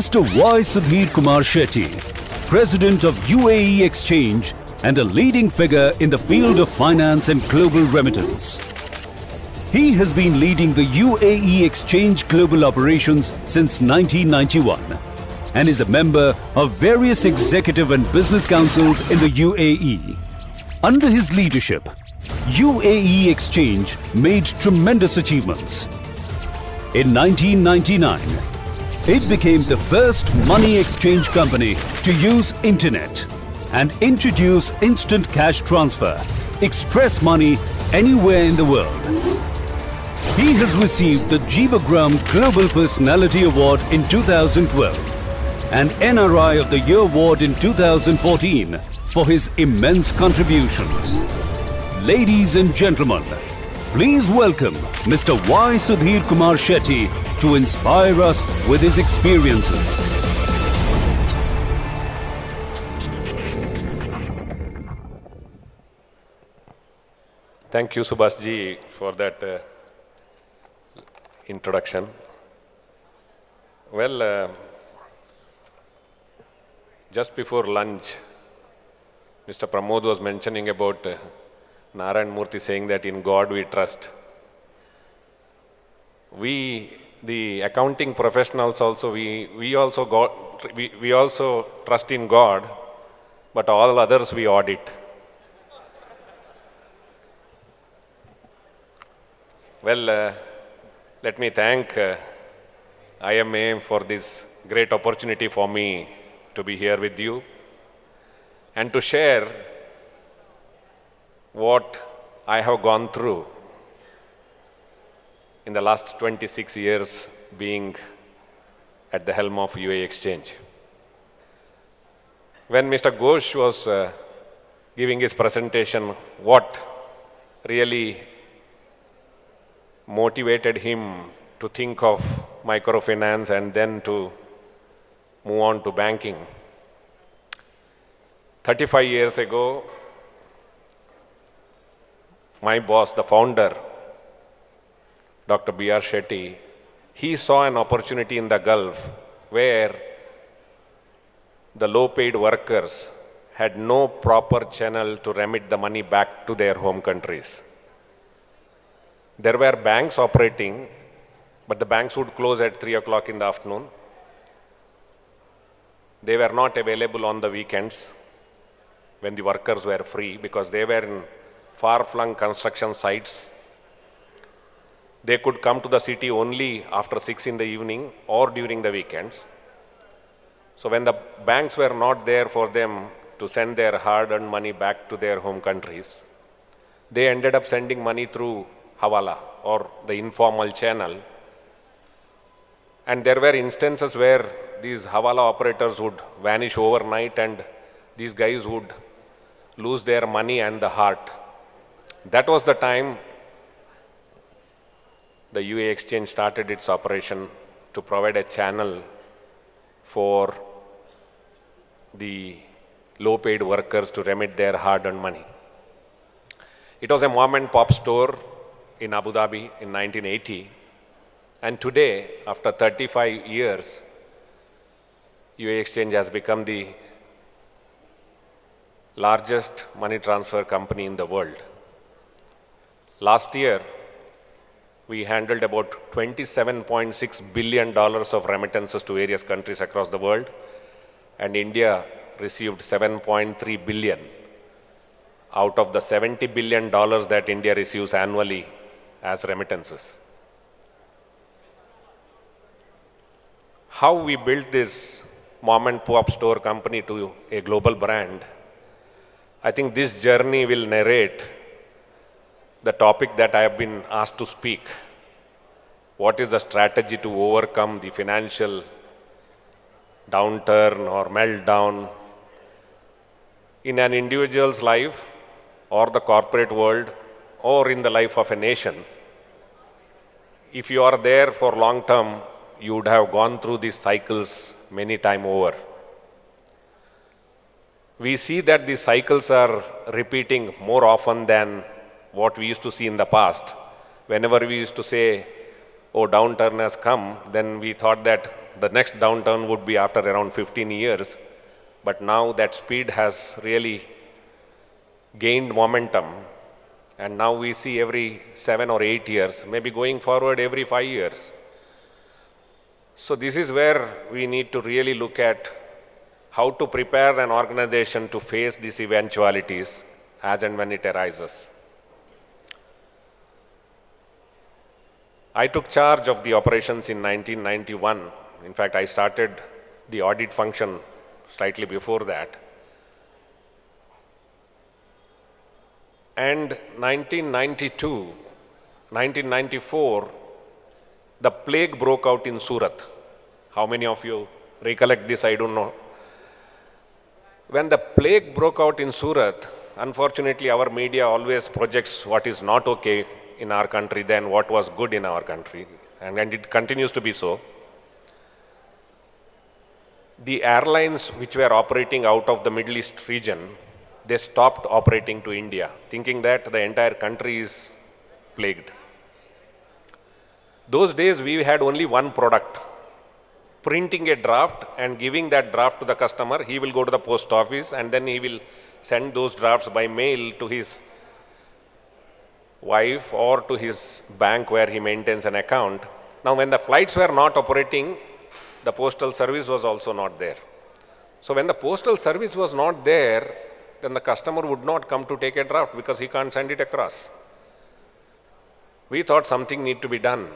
Mr. Y. Sudhir Kumar Shetty, President of UAE Exchange and a leading figure in the field of finance and global remittance. He has been leading the UAE Exchange global operations since 1991 and is a member of various executive and business councils in the UAE. Under his leadership, UAE Exchange made tremendous achievements. In 1999, it became the first money exchange company to use internet and introduce instant cash transfer, express money anywhere in the world. He has received the Jeevagram Global Personality Award in 2012 and NRI of the Year Award in 2014 for his immense contribution. Ladies and gentlemen, please welcome Mr. Y. Sudhir Kumar Shetty to inspire us with his experiences. Thank you, Subhash ji, for that introduction. Well, just before lunch, Mr. Pramod was mentioning about Narayan Murthy saying that in God we trust. We, the accounting professionals also, we also trust in God, but all others we audit. Well, let me thank IMA for this great opportunity for me to be here with you and to share what I have gone through in the last 26 years being at the helm of UAE Exchange. When Mr. Ghosh was giving his presentation, what really motivated him to think of microfinance and then to move on to banking. 35 years ago, my boss, the founder, Dr. B.R. Shetty, he saw an opportunity in the Gulf where the low-paid workers had no proper channel to remit the money back to their home countries. There were banks operating, but the banks would close at 3 o'clock in the afternoon. They were not available on the weekends when the workers were free because they were in far-flung construction sites. They could come to the city only after 6 in the evening or during the weekends. So when the banks were not there for them to send their hard-earned money back to their home countries, they ended up sending money through Hawala or the informal channel. And there were instances where these Hawala operators would vanish overnight and these guys would lose their money and the heart. That was the time the UAE Exchange started its operation to provide a channel for the low-paid workers to remit their hard-earned money. It was a mom-and-pop store in Abu Dhabi in 1980. And today, after 35 years, UAE Exchange has become the largest money transfer company in the world. Last year, we handled about $27.6 billion of remittances to various countries across the world, and India received $7.3 billion out of the $70 billion that India receives annually as remittances. How we built this mom and pop store company to a global brand, I think this journey will narrate the topic that I have been asked to speak. What is the strategy to overcome the financial downturn or meltdown in an individual's life or the corporate world or in the life of a nation? If you are there for long term, you would have gone through these cycles many times over. We see that these cycles are repeating more often than what we used to see in the past. Whenever we used to say, oh, downturn has come, then we thought that the next downturn would be after around 15 years. But now that speed has really gained momentum. And now we see every 7 or 8 years, maybe going forward every 5 years. So this is where we need to really look at how to prepare an organization to face these eventualities as and when it arises. I took charge of the operations in 1991. In fact, I started the audit function slightly before that. And 1994, the plague broke out in Surat. How many of you recollect this? I don't know. When the plague broke out in Surat, unfortunately, our media always projects what is not okay in our country than what was good in our country, and it continues to be so. The airlines which were operating out of the Middle East region, they stopped operating to India, thinking that the entire country is plagued. Those days we had only one product, printing a draft and giving that draft to the customer. He will go to the post office and then he will send those drafts by mail to his wife or to his bank where he maintains an account. Now when the flights were not operating, the postal service was also not there. So when the postal service was not there, then the customer would not come to take a draft because he can't send it across. We thought something need to be done.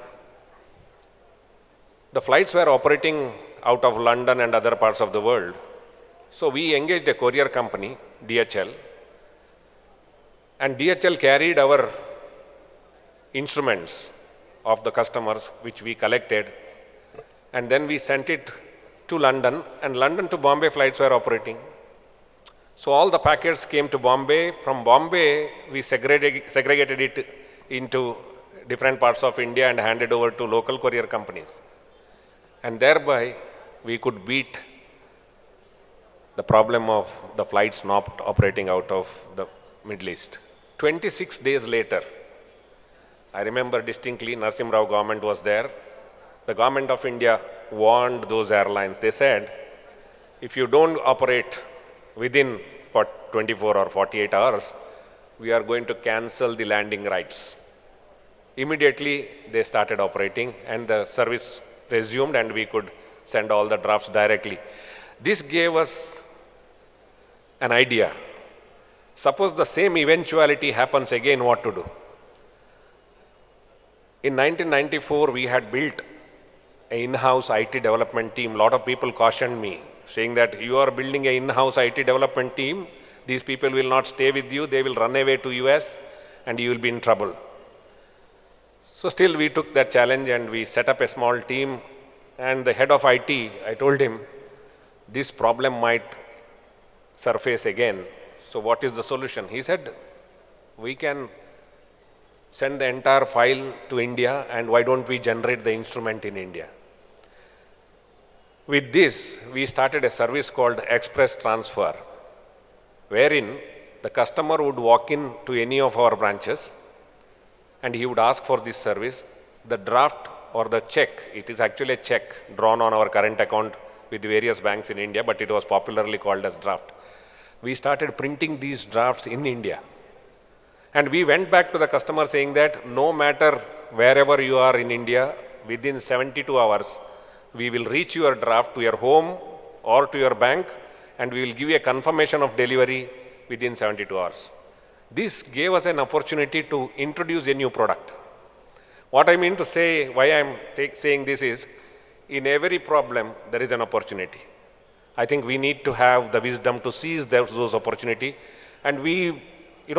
The flights were operating out of London and other parts of the world. So we engaged a courier company, DHL, and DHL carried our instruments of the customers which we collected, and then we sent it to London, and London to Bombay flights were operating. So all the packets came to Bombay. From Bombay, we segregated it into different parts of India and handed over to local courier companies. And thereby, we could beat the problem of the flights not operating out of the Middle East. 26 days later, I remember distinctly, Narasimha Rao government was there. The government of India warned those airlines. They said, if you don't operate within 24 or 48 hours, we are going to cancel the landing rights. Immediately, they started operating and the service resumed and we could send all the drafts directly. This gave us an idea. Suppose the same eventuality happens again, what to do? In 1994, we had built an in-house IT development team. A lot of people cautioned me, saying that you are building an in-house IT development team. These people will not stay with you. They will run away to US and you will be in trouble. So still we took that challenge and we set up a small team, and the head of IT, I told him, this problem might surface again. So what is the solution? He said, we can send the entire file to India and why don't we generate the instrument in India? With this, we started a service called Express Transfer, wherein the customer would walk in to any of our branches and he would ask for this service. The draft or the check, it is actually a check drawn on our current account with various banks in India, but it was popularly called as draft. We started printing these drafts in India. And we went back to the customer saying that no matter wherever you are in India, within 72 hours, we will reach your draft to your home or to your bank, and we will give you a confirmation of delivery within 72 hours. This gave us an opportunity to introduce a new product. What I mean to say, why I am saying this is, in every problem, there is an opportunity. I think we need to have the wisdom to seize those opportunities. And we,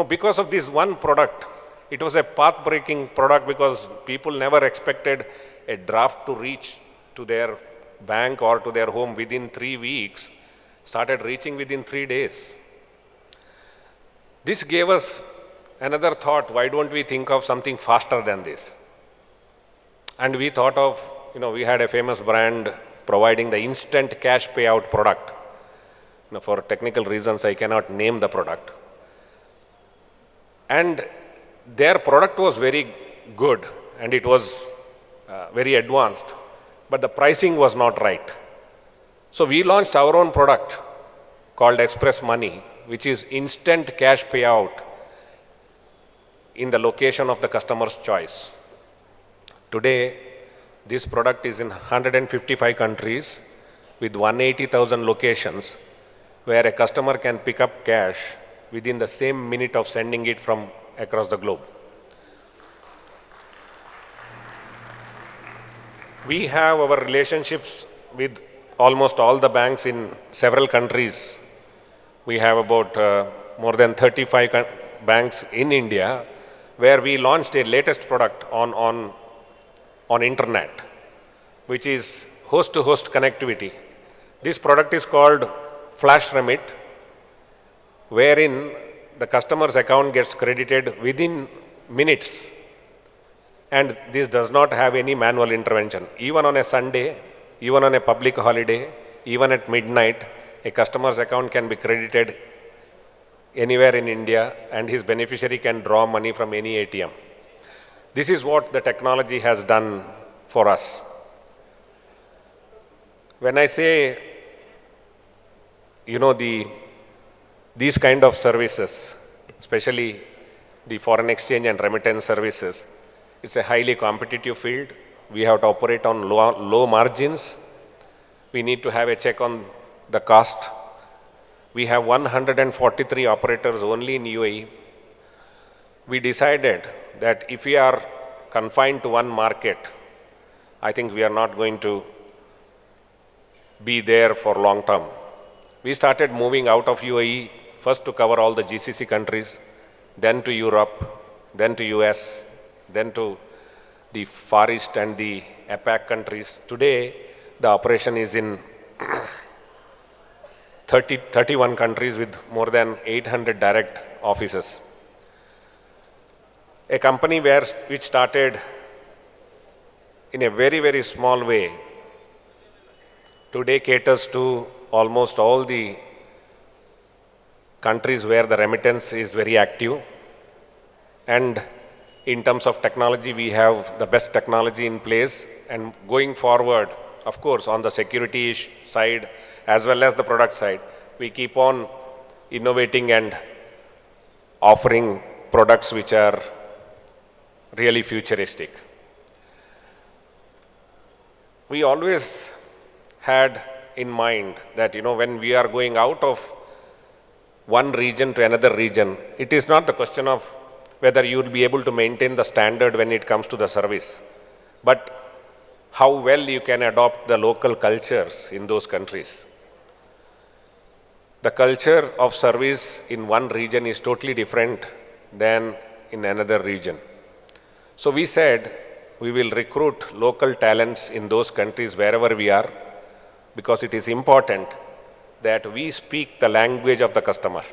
because of this one product, it was a path-breaking product because people never expected a draft to reach to their bank or to their home within 3 weeks, started reaching within 3 days. This gave us another thought, why don't we think of something faster than this? And we thought of, we had a famous brand providing the instant cash payout product. For technical reasons, I cannot name the product. And their product was very good and it was very advanced. but the pricing was not right. So we launched our own product called Express Money, which is instant cash payout in the location of the customer's choice. Today, this product is in 155 countries with 180,000 locations where a customer can pick up cash within the same minute of sending it from across the globe. We have our relationships with almost all the banks in several countries. We have about more than 35 banks in India where we launched a latest product on internet, which is host-to-host connectivity. This product is called Flash Remit, wherein the customer's account gets credited within minutes, and this does not have any manual intervention. Even on a Sunday, even on a public holiday, even at midnight, a customer's account can be credited anywhere in India and his beneficiary can draw money from any ATM. This is what the technology has done for us. When I say, these kind of services, especially the foreign exchange and remittance services, it's a highly competitive field. We have to operate on low margins. We need to have a check on the cost. We have 143 operators only in UAE. We decided that if we are confined to one market, I think we are not going to be there for long term. We started moving out of UAE, first to cover all the GCC countries, then to Europe, then to US, then to the Far East and the APAC countries. Today, the operation is in 31 countries with more than 800 direct offices. A company which started in a very, very small way, today caters to almost all the countries where the remittance is very active. And in terms of technology, we have the best technology in place. And going forward, of course, on the security side as well as the product side, we keep on innovating and offering products which are really futuristic. We always had in mind that, when we are going out of one region to another region, it is not the question of whether you will be able to maintain the standard when it comes to the service, but how well you can adopt the local cultures in those countries. The culture of service in one region is totally different than in another region. So we said we will recruit local talents in those countries wherever we are, because it is important that we speak the language of the customer.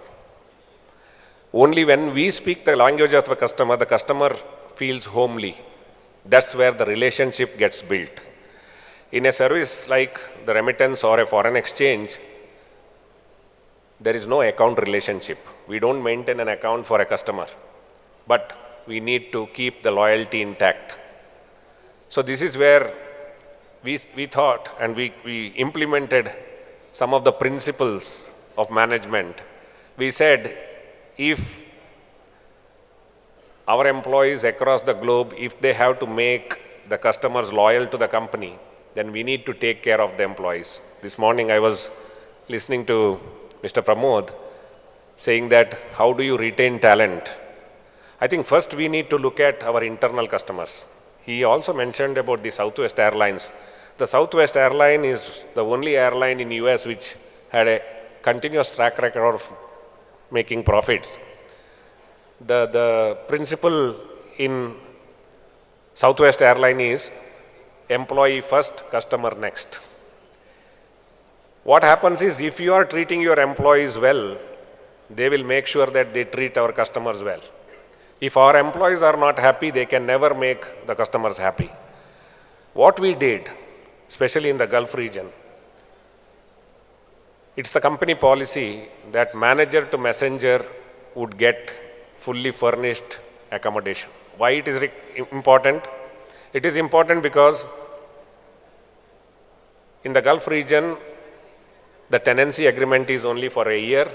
Only when we speak the language of the customer feels homely. That's where the relationship gets built. In a service like the remittance or a foreign exchange, there is no account relationship. We don't maintain an account for a customer, but we need to keep the loyalty intact. So this is where we thought and we implemented some of the principles of management. We said, if our employees across the globe, if they have to make the customers loyal to the company, then we need to take care of the employees. This morning I was listening to Mr. Pramod saying that how do you retain talent? I think first we need to look at our internal customers. He also mentioned about the Southwest Airlines. The Southwest Airline is the only airline in US which had a continuous track record of making profits. The principle in Southwest Airline is employee first, customer next. What happens is, if you are treating your employees well, they will make sure that they treat our customers well. If our employees are not happy, they can never make the customers happy. What we did, especially in the Gulf region, it's the company policy that manager to messenger would get fully furnished accommodation. Why it is important? It is important because In the Gulf region, the tenancy agreement is only for a year,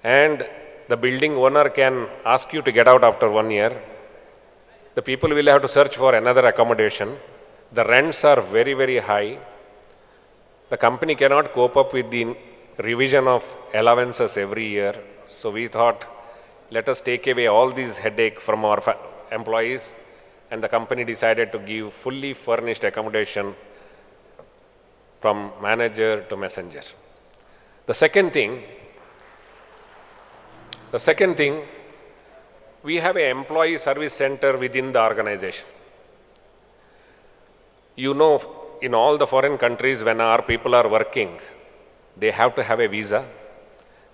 and the building owner can ask you to get out after 1 year. The people will have to search for another accommodation. The rents are very, very high. The company cannot cope up with the revision of allowances every year. So we thought, let us take away all these headache from our employees, and the company decided to give fully furnished accommodation from manager to messenger. The second thing, we have an employee service center within the organization. You know, in all the foreign countries, when our people are working, they have to have a visa.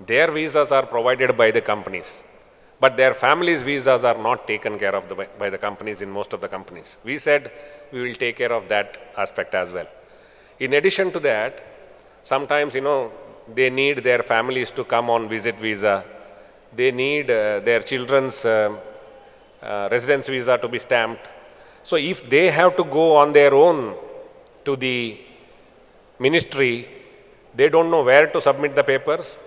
Their visas are provided by the companies, but their families' visas are not taken care of by the companies in most of the companies. We said we will take care of that aspect as well. In addition to that, sometimes, they need their families to come on visit visa. They need their children's residence visa to be stamped. So if they have to go on their own to the ministry, they don't know where to submit the papers.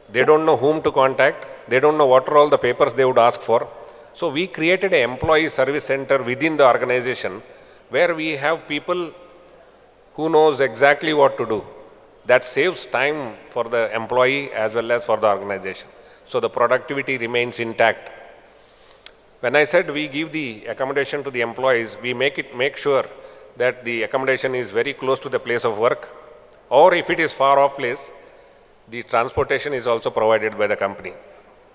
They don't know whom to contact. They don't know what are all the papers they would ask for. So we created an employee service center within the organization where we have people who knows exactly what to do. That saves time for the employee as well as for the organization. So the productivity remains intact. When I said we give the accommodation to the employees, we make sure that the accommodation is very close to the place of work, or if it is far off place, the transportation is also provided by the company.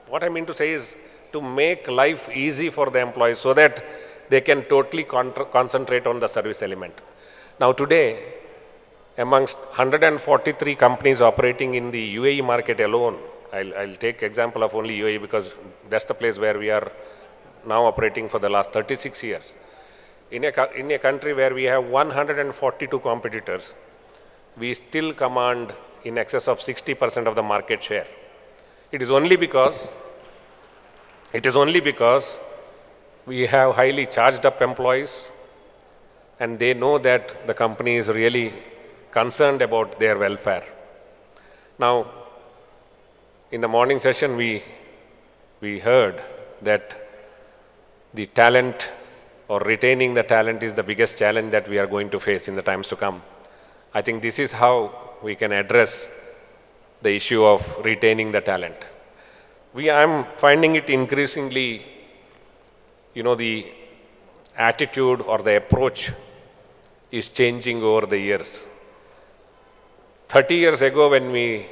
What I mean to say is to make life easy for the employees so that they can totally concentrate on the service element. Now today, amongst 143 companies operating in the UAE market alone, I'll take example of only UAE because that's the place where we are now operating for the last 36 years. In a country where we have 142 competitors, we still command in excess of 60% of the market share. It is only because we have highly charged up employees, and they know that the company is really concerned about their welfare. Now, in the morning session, we heard that the talent or retaining the talent is the biggest challenge that we are going to face in the times to come. I think this is how we can address the issue of retaining the talent. I'm finding it increasingly, the attitude or the approach is changing over the years. 30 years ago, when we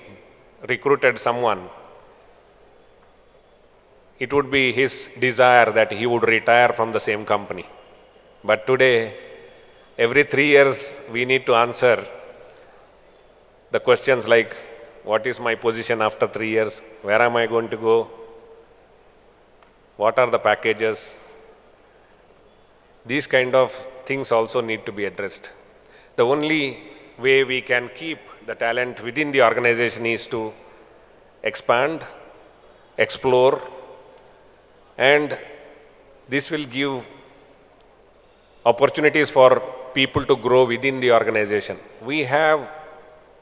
recruited someone, it would be his desire that he would retire from the same company. But today, every 3 years, we need to answer the questions like, what is my position after 3 years? Where am I going to go? What are the packages? These kind of things also need to be addressed. The only way we can keep the talent within the organization is to expand, explore, and this will give opportunities for people to grow within the organization. We have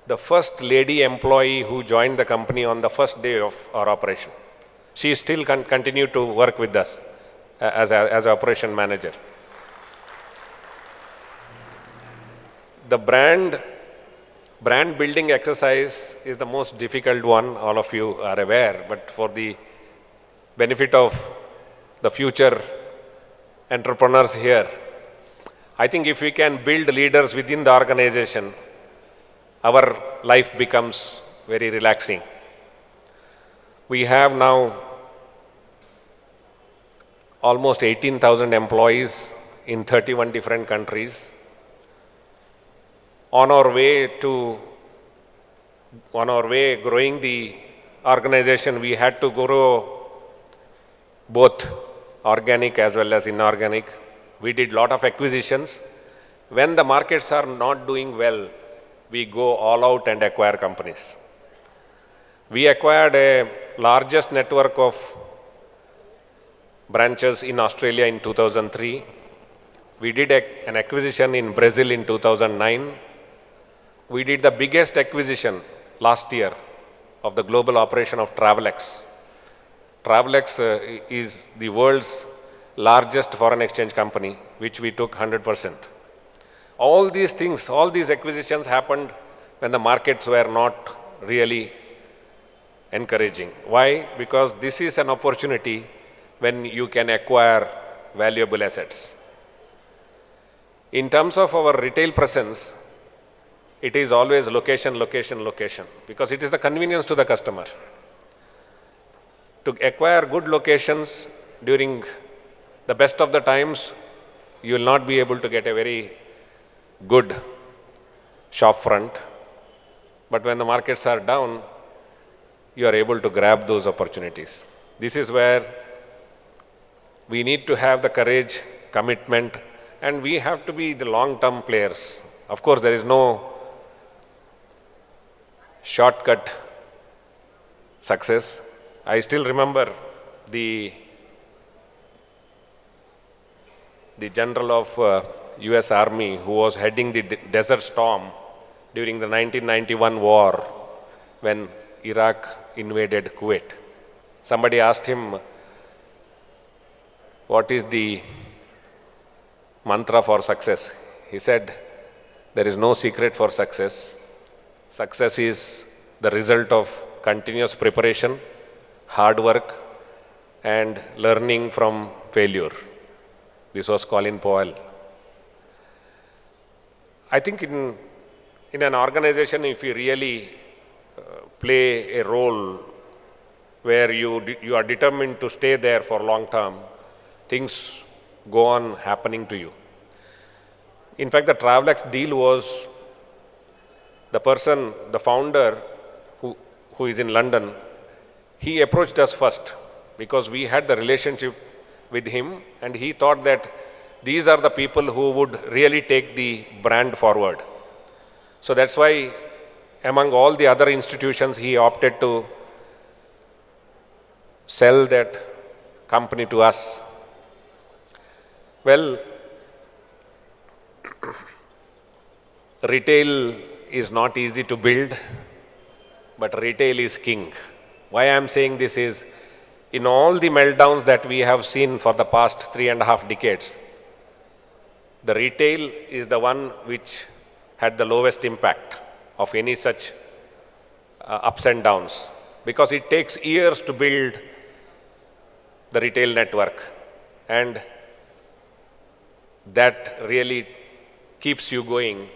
the first lady employee who joined the company on the first day of our operation. She still continue to work with us as an operation manager. The brand building exercise is the most difficult one, all of you are aware, but for the benefit of the future entrepreneurs here, I think if we can build leaders within the organization, our life becomes very relaxing. We have now almost 18,000 employees in 31 different countries. On our way growing the organization, we had to grow both organic as well as inorganic. We did lot of acquisitions. When the markets are not doing well, we go all out and acquire companies. We acquired a largest network of branches in Australia in 2003. We did an acquisition in Brazil in 2009. we did the biggest acquisition last year of the global operation of Travelex. Travelex is the world's largest foreign exchange company, which we took 100%. All these things, all these acquisitions happened when the markets were not really encouraging. Why? Because this is an opportunity when you can acquire valuable assets. In terms of our retail presence, it is always location, location, location, because it is the convenience to the customer. To acquire good locations during the best of the times, you will not be able to get a very good shop front. But when the markets are down, you are able to grab those opportunities. This is where we need to have the courage, commitment, and we have to be the long-term players. Of course, there is no shortcut success. I still remember the general of US Army who was heading the Desert Storm during the 1991 war when Iraq invaded Kuwait. Somebody asked him, what is the mantra for success? He said, there is no secret for success. Success is the result of continuous preparation, hard work, and learning from failure. This was Colin Powell. I think in an organization, if you really play a role where you are determined to stay there for long term, things go on happening to you. In fact, the Travelex deal was the person, the founder who is in London, he approached us first because we had the relationship with him and he thought that these are the people who would really take the brand forward. So that's why among all the other institutions, he opted to sell that company to us. Well, retail is not easy to build, but retail is king. Why I am saying this is, in all the meltdowns that we have seen for the past 3.5 decades, the retail is the one which had the lowest impact of any such ups and downs, because it takes years to build the retail network, and that really keeps you going,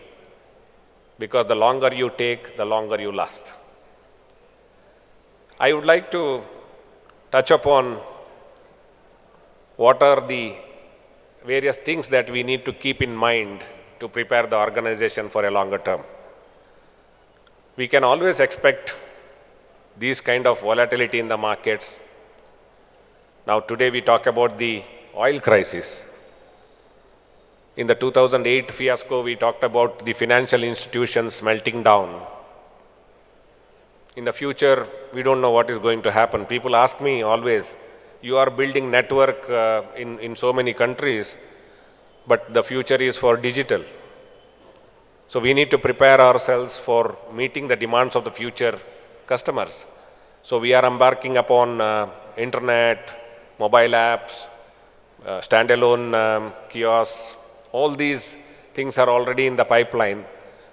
because the longer you take, the longer you last. I would like to touch upon what are the various things that we need to keep in mind to prepare the organization for a longer term. We can always expect these kind of volatility in the markets. Now today we talk about the oil crisis. In the 2008 fiasco, we talked about the financial institutions melting down. In the future, we don't know what is going to happen. People ask me always, you are building network in so many countries, but the future is for digital. So we need to prepare ourselves for meeting the demands of the future customers. So we are embarking upon internet, mobile apps, standalone kiosks. All these things are already in the pipeline.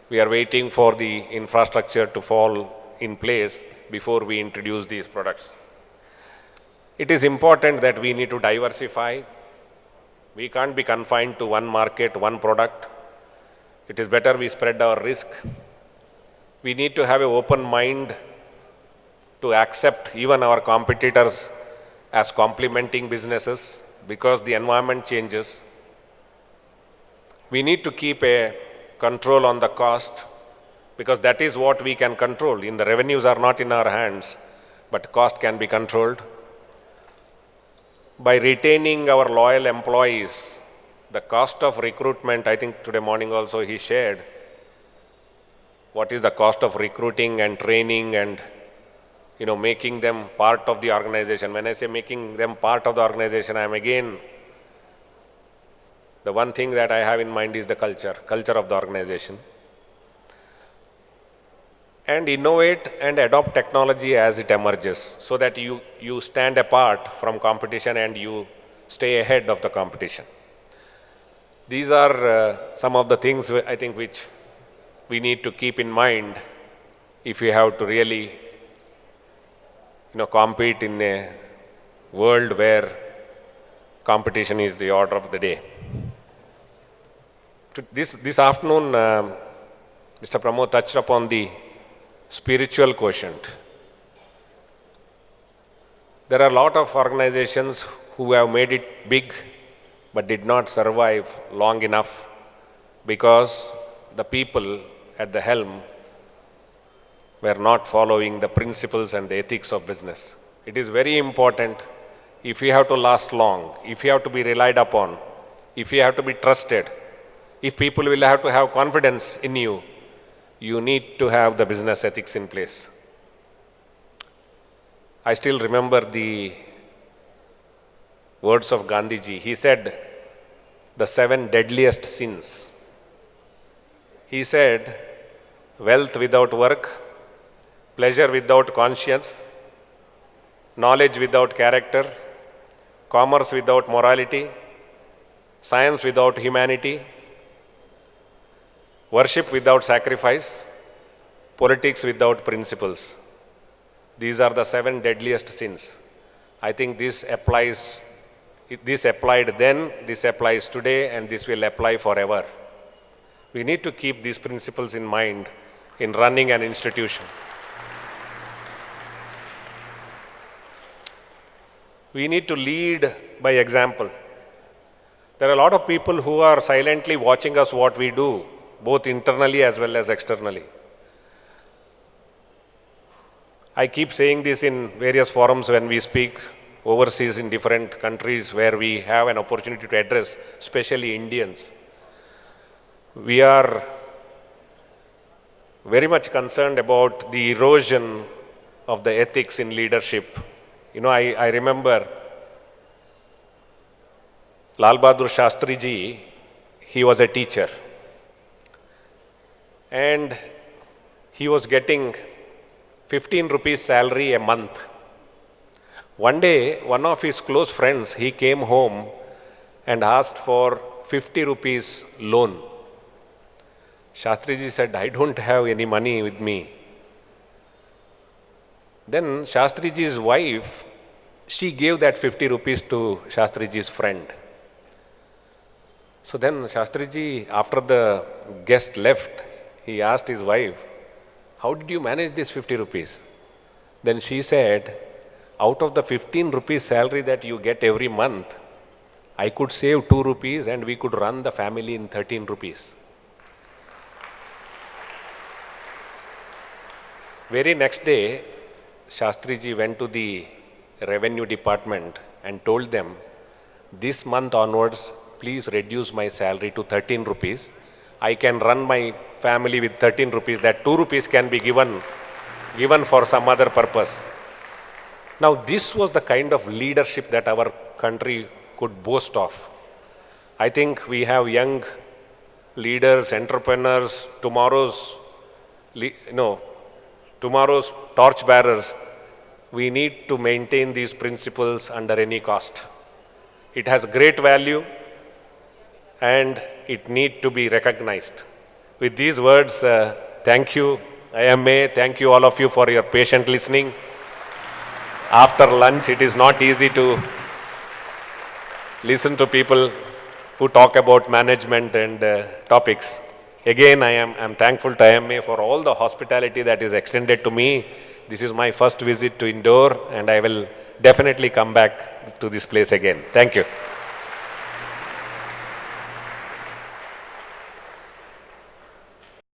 We are waiting for the infrastructure to fall in place before we introduce these products. It is important that we need to diversify. We can't be confined to one market, one product. It is better we spread our risk. We need to have an open mind to accept even our competitors as complementing businesses, because the environment changes. We need to keep a control on the cost, because that is what we can control. In the revenues are not in our hands, but cost can be controlled. By retaining our loyal employees, the cost of recruitment, I think today morning also he shared what is the cost of recruiting and training and making them part of the organization. When I say making them part of the organization, I am again, the one thing that I have in mind is the culture of the organization. and innovate and adopt technology as it emerges so that you stand apart from competition and you stay ahead of the competition. These are some of the things I think which we need to keep in mind if we have to really compete in a world where competition is the order of the day. This afternoon, Mr. Pramod touched upon the spiritual quotient. There are a lot of organizations who have made it big but did not survive long enough because the people at the helm were not following the principles and the ethics of business. It is very important, if you have to last long, if you have to be relied upon, if you have to be trusted, if people will have to have confidence in you, you need to have the business ethics in place. I still remember the words of Gandhiji. He said, the 7 deadliest sins. He said, wealth without work, pleasure without conscience, knowledge without character, commerce without morality, science without humanity, worship without sacrifice, politics without principles. These are the 7 deadliest sins. I think this applied then, this applies today, and this will apply forever. We need to keep these principles in mind in running an institution. We need to lead by example. There are a lot of people who are silently watching us what we do, both internally as well as externally. I keep saying this in various forums when we speak overseas in different countries where we have an opportunity to address, especially Indians. We are very much concerned about the erosion of the ethics in leadership. I remember Lal Bahadur Shastri ji, he was a teacher. And he was getting 15 rupees salary a month. One day, one of his close friends, he came home and asked for 50 rupees loan. Shastri ji said, I don't have any money with me. Then Shastri ji's wife, she gave that 50 rupees to Shastri ji's friend. So then Shastri ji, after the guest left, he asked his wife, how did you manage this 50 rupees? Then she said, out of the 15 rupees salary that you get every month, I could save 2 rupees and we could run the family in 13 rupees. Very next day, Shastri ji went to the revenue department and told them, this month onwards, please reduce my salary to 13 rupees. I can run my family with 13 rupees. That 2 rupees can be given for some other purpose. Now, this was the kind of leadership that our country could boast of. I think we have young leaders, entrepreneurs, tomorrow's torchbearers. We need to maintain these principles under any cost. It has great value and it needs to be recognized. With these words, thank you, IMA, thank you all of you for your patient listening. After lunch, it is not easy to listen to people who talk about management and topics. Again, I am thankful to IMA for all the hospitality that is extended to me. This is my first visit to Indore and I will definitely come back to this place again. Thank you.